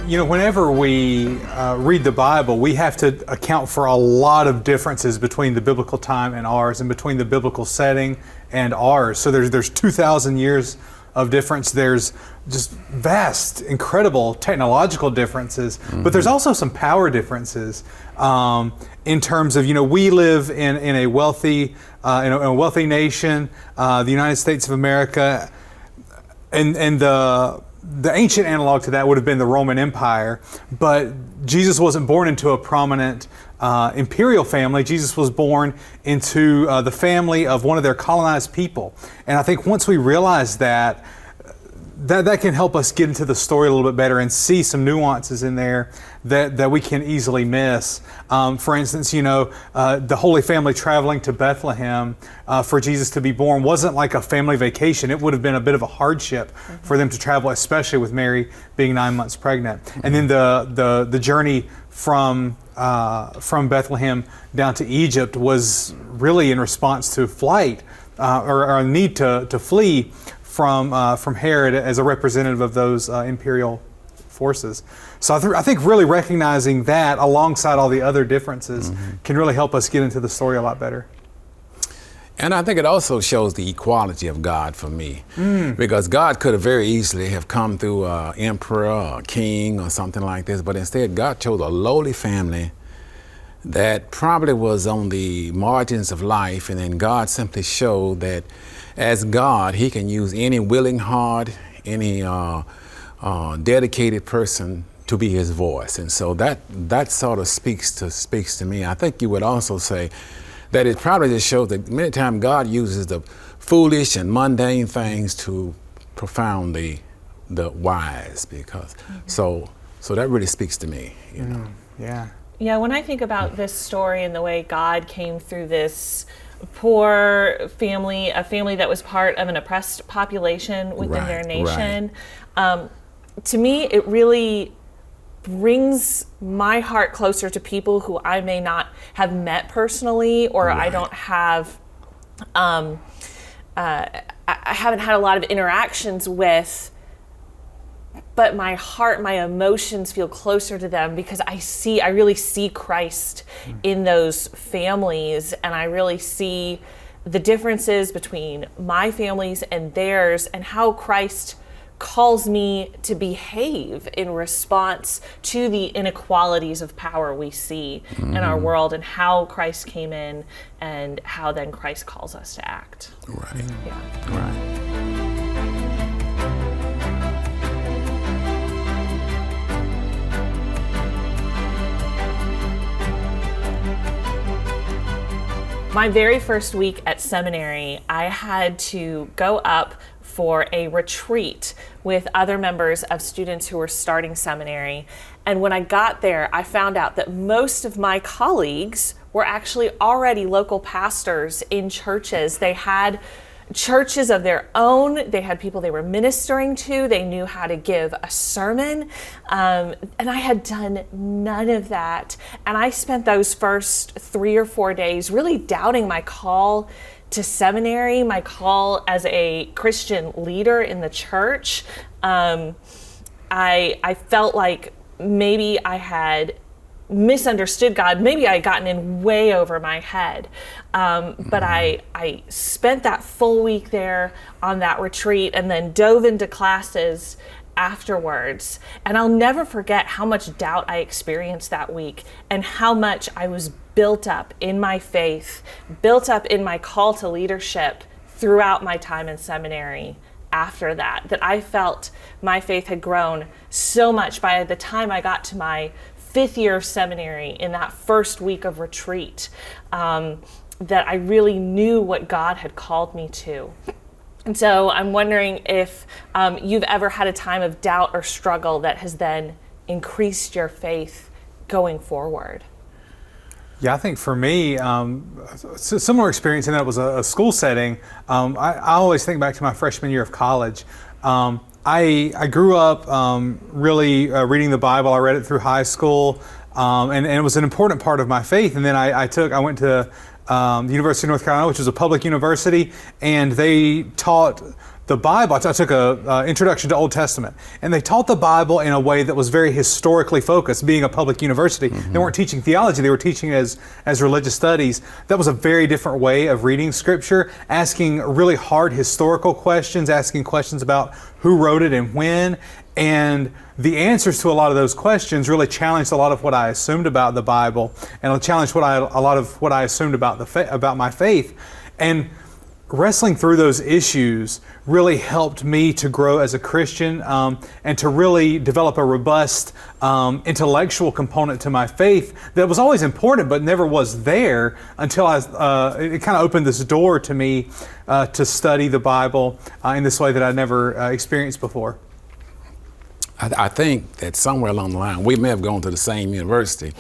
Whenever we read the Bible, we have to account for a lot of differences between the biblical time and ours, and between the biblical setting and ours. So there's 2,000 years of difference. There's just vast, incredible technological differences, but there's also some power differences in terms of, we live in a wealthy nation, the United States of America, and the ancient analog to that would have been the Roman Empire, but Jesus wasn't born into a prominent imperial family. Jesus was born into the family of one of their colonized people. And I think once we realize that can help us get into the story a little bit better and see some nuances in there that we can easily miss. For instance, the Holy Family traveling to Bethlehem for Jesus to be born wasn't like a family vacation. It would have been a bit of a hardship for them to travel, especially with Mary being 9 months pregnant. And then the journey from Bethlehem down to Egypt was really in response to flight or a need to flee from Herod as a representative of those imperial forces. So I think really recognizing that alongside all the other differences can really help us get into the story a lot better. And I think it also shows the equality of God for me, because God could have very easily have come through an emperor or a king or something like this, but instead God chose a lowly family that probably was on the margins of life, and then God simply showed that as God, He can use any willing heart, any dedicated person to be His voice. And so that sort of speaks to me. I think you would also say that it probably just shows that many times God uses the foolish and mundane things to profound the wise, because so that really speaks to me. Yeah. Yeah, when I think about this story and the way God came through this poor family, a family that was part of an oppressed population within their nation, to me it really brings my heart closer to people who I may not have met personally, or I don't have, I haven't had a lot of interactions with, but my heart, my emotions feel closer to them because I really see Christ in those families, and I really see the differences between my families and theirs, and how Christ calls me to behave in response to the inequalities of power we see in our world, and how Christ came in and how then Christ calls us to act. Right. Yeah. Right. My very first week at seminary, I had to go up for a retreat with other members of students who were starting seminary. And when I got there, I found out that most of my colleagues were actually already local pastors in churches. They had churches of their own. They had people they were ministering to. They knew how to give a sermon. And I had done none of that. And I spent those first 3 or 4 days really doubting my call to seminary, my call as a Christian leader in the church. I felt like maybe I had misunderstood God. Maybe I had gotten in way over my head. But I spent that full week there on that retreat, and then dove into classes afterwards. And I'll never forget how much doubt I experienced that week, and how much I was built up in my faith, built up in my call to leadership throughout my time in seminary after that I felt my faith had grown so much by the time I got to my 5th year of seminary, in that first week of retreat, that I really knew what God had called me to. And so I'm wondering if you've ever had a time of doubt or struggle that has then increased your faith going forward. Yeah, I think for me, similar experience in that it was a school setting. I always think back to my freshman year of college. I grew up really reading the Bible. I read it through high school, and it was an important part of my faith. And then I went to the University of North Carolina, which was a public university, and they taught the Bible, I took a introduction to Old Testament, and they taught the Bible in a way that was very historically focused. Being a public university, they weren't teaching theology; they were teaching as religious studies. That was a very different way of reading Scripture, asking really hard historical questions, asking questions about who wrote it and when, and the answers to a lot of those questions really challenged a lot of what I assumed about the Bible, and it challenged a lot of what I assumed about about my faith, and wrestling through those issues really helped me to grow as a Christian, and to really develop a robust intellectual component to my faith that was always important but never was there until it kind of opened this door to me to study the Bible in this way that I never experienced before. I think that somewhere along the line, we may have gone to the same university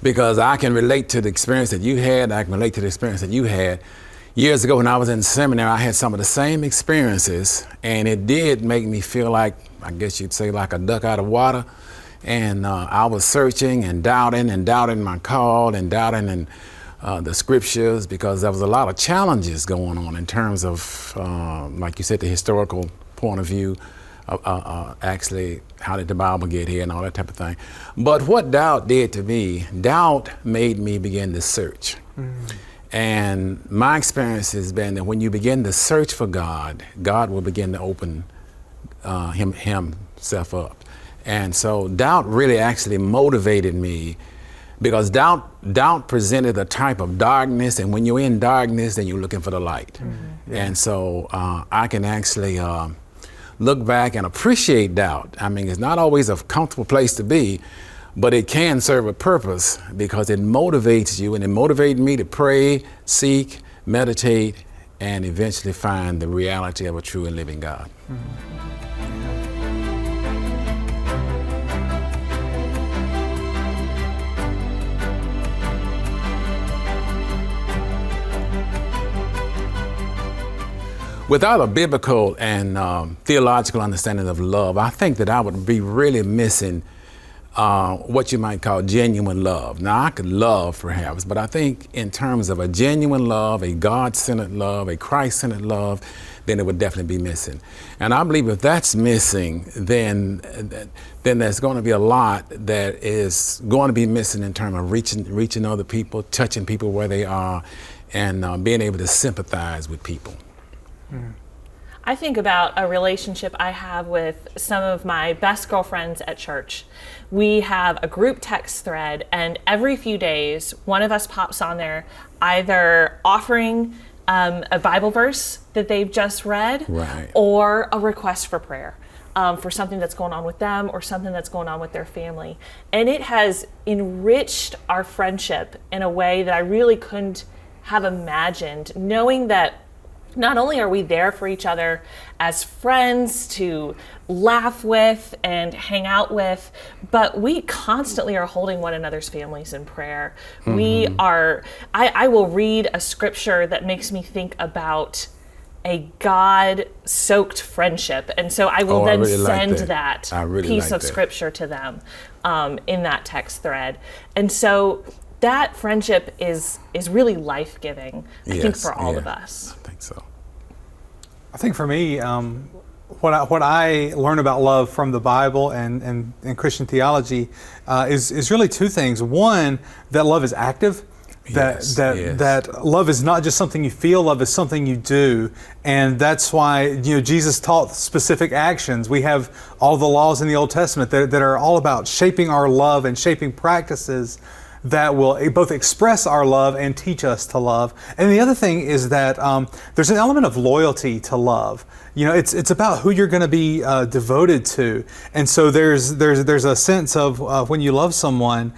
because I can relate to the experience that you had, I can relate to the experience that you had. Years ago when I was in seminary, I had some of the same experiences, and it did make me feel like, I guess you'd say, like a duck out of water. And I was searching and doubting my call and doubting in the scriptures, because there was a lot of challenges going on in terms of, like you said, the historical point of view, actually, how did the Bible get here and all that type of thing. But what doubt did to me, doubt made me begin to search. And my experience has been that when you begin to search for God, God will begin to open himself up. And so doubt really actually motivated me, because doubt presented a type of darkness, and when you're in darkness, then you're looking for the light. And so I can actually look back and appreciate doubt. I mean, it's not always a comfortable place to be, but it can serve a purpose because it motivates you, and it motivated me to pray, seek, meditate, and eventually find the reality of a true and living God. Without a biblical and theological understanding of love, I think that I would be really missing what you might call genuine love. Now, I could love perhaps, but I think in terms of a genuine love, a God-centered love, a Christ-centered love, then it would definitely be missing. And I believe if that's missing, then there's going to be a lot that is going to be missing in terms of reaching other people, touching people where they are, and being able to sympathize with people. I think about a relationship I have with some of my best girlfriends at church. We have a group text thread, and every few days, one of us pops on there either offering a Bible verse that they've just read, or a request for prayer for something that's going on with them or something that's going on with their family. And it has enriched our friendship in a way that I really couldn't have imagined, knowing that not only are we there for each other as friends to laugh with and hang out with, but we constantly are holding one another's families in prayer. We are, I will read a scripture that makes me think about a God-soaked friendship. And so I will then send that piece of scripture to them in that text thread. And so that friendship is really life-giving, I think, for all of us. I think so. I think for me, what I learn about love from the Bible and Christian theology is really two things. One, that love is active. That love is not just something you feel, love is something you do. And that's why, Jesus taught specific actions. We have all the laws in the Old Testament that are all about shaping our love and shaping practices that will both express our love and teach us to love. And the other thing is that there's an element of loyalty to love. It's about who you're going to be devoted to. And so there's a sense of when you love someone,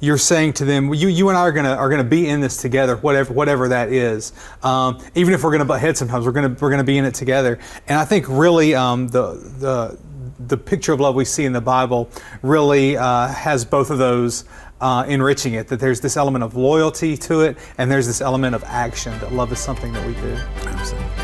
you're saying to them, you and I are going to be in this together, whatever that is. Even if we're going to butt heads sometimes, we're going to be in it together. And I think really the picture of love we see in the Bible really has both of those enriching it, that there's this element of loyalty to it, and there's this element of action, that love is something that we do. Absolutely.